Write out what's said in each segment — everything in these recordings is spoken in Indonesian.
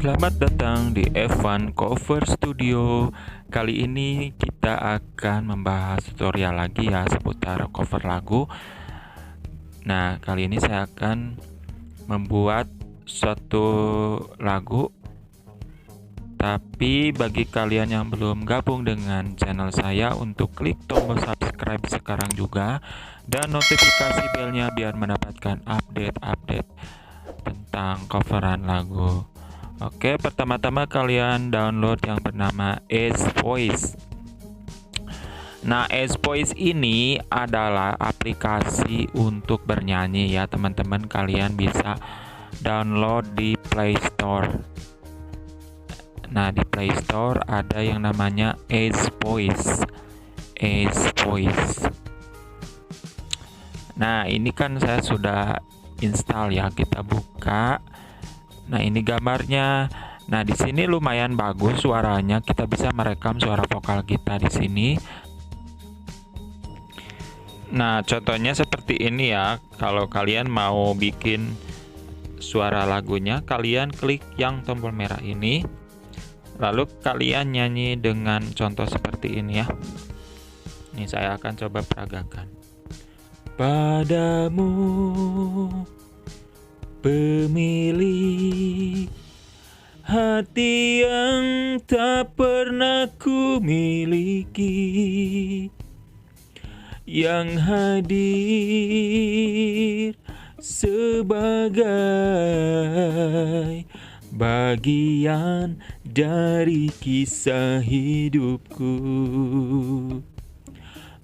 Selamat datang di Evan Cover Studio. Kali ini kita akan membahas tutorial lagi ya seputar cover lagu. Nah, kali ini saya akan membuat suatu lagu. Tapi bagi kalian yang belum gabung dengan channel saya, untuk klik tombol subscribe sekarang juga dan notifikasi belnya biar mendapatkan update-update tentang coveran lagu. Oke, pertama-tama kalian download yang bernama Ace Voice. Nah, Ace Voice ini adalah aplikasi untuk bernyanyi ya teman-teman. Kalian bisa download di Play Store. Nah, di Play Store ada yang namanya Ace Voice. Ace Voice. Nah, ini kan saya sudah install ya. Kita buka. Nah, ini gambarnya. Nah, di sini lumayan bagus suaranya. Kita bisa merekam suara vokal kita di sini. Nah, contohnya seperti ini ya. Kalau kalian mau bikin suara lagunya, kalian klik yang tombol merah ini. Lalu kalian nyanyi dengan contoh seperti ini ya. Ini saya akan coba peragakan. Padamu pemilik hati yang tak pernah ku miliki, yang hadir sebagai bagian dari kisah hidupku.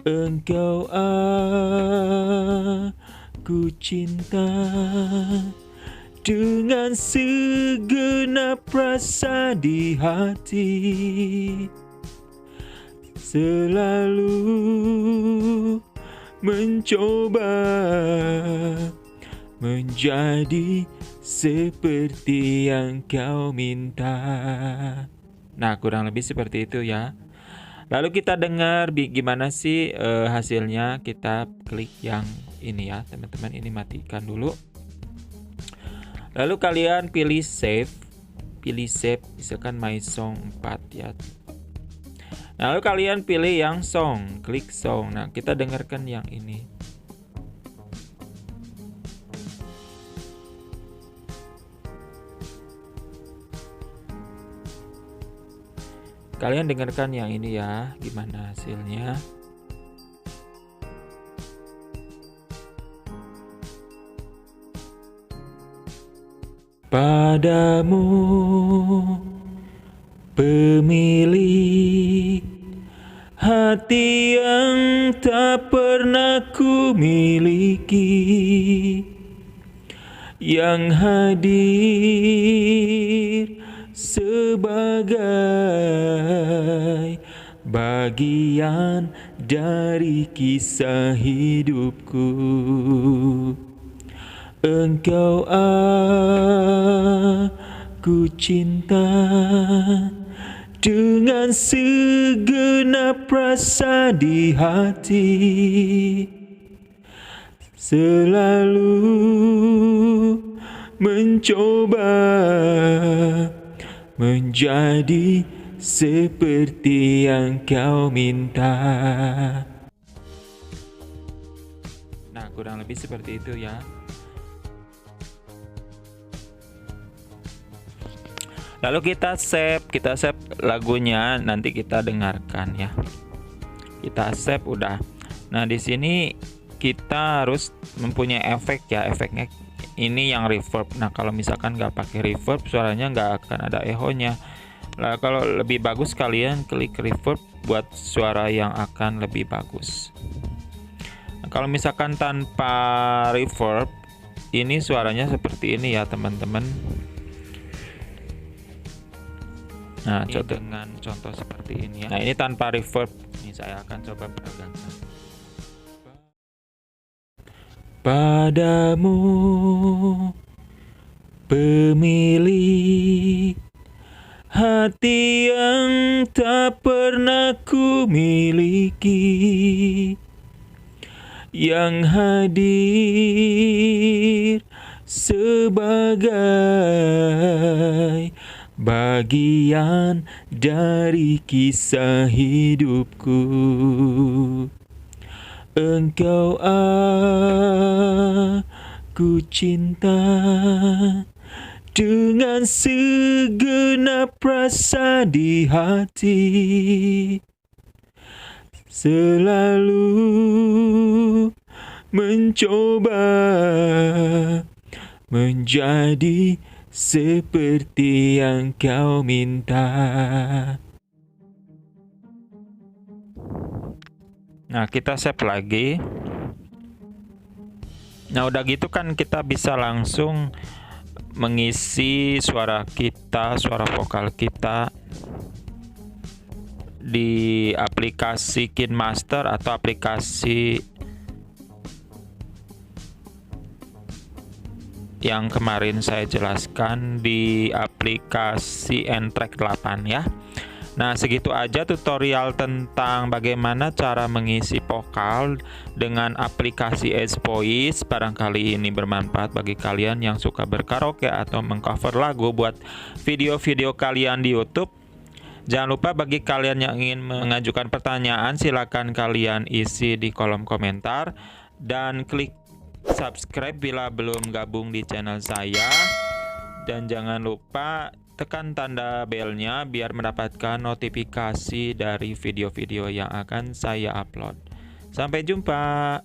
Engkau aku cinta dengan segenap rasa di hati, selalu mencoba menjadi seperti yang kau minta. Nah, kurang lebih seperti itu ya. Lalu kita dengar gimana sih hasilnya. Kita klik yang ini ya teman-teman. Ini matikan dulu. Lalu kalian pilih save. Misalkan my song 4 ya. Nah, lalu kalian pilih yang song, klik song. Nah, kita dengarkan yang ini. Kalian dengarkan yang ini ya, gimana hasilnya. Padamu pemilik hati yang tak pernah ku miliki, yang hadir sebagai bagian dari kisah hidupku. Engkau aku cinta dengan segenap rasa di hati, selalu mencoba menjadi seperti yang kau minta. Nah, kurang lebih seperti itu ya. Lalu kita save lagunya, nanti kita dengarkan ya. Kita save udah. Nah, di sini kita harus mempunyai efek ya. Efeknya ini yang reverb. Nah, kalau misalkan nggak pakai reverb, suaranya nggak akan ada echonya. Nah, kalau lebih bagus kalian klik reverb buat suara yang akan lebih bagus. Nah, kalau misalkan tanpa reverb, ini suaranya seperti ini ya teman-teman. Nah, dengan contoh seperti ini ya. Nah, ini tanpa reverb. Ini saya akan coba peragakan. Padamu pemilik hati yang tak pernah ku miliki, yang hadir sebagai bagian dari kisah hidupku. Engkau aku cinta dengan segenap rasa di hati, selalu mencoba menjadi seperti yang kau minta. Nah, kita save lagi. Nah, udah gitu kan kita bisa langsung mengisi suara kita, suara vokal kita di aplikasi KineMaster atau aplikasi yang kemarin saya jelaskan di aplikasi N-Track 8 ya. Nah, segitu aja tutorial tentang bagaimana cara mengisi vokal dengan aplikasi S Voice. Barangkali ini bermanfaat bagi kalian yang suka berkaraoke atau mengcover lagu buat video-video kalian di YouTube. Jangan lupa bagi kalian yang ingin mengajukan pertanyaan, silakan kalian isi di kolom komentar dan klik subscribe bila belum gabung di channel saya. Dan jangan lupa tekan tanda belnya biar mendapatkan notifikasi dari video-video yang akan saya upload. Sampai jumpa.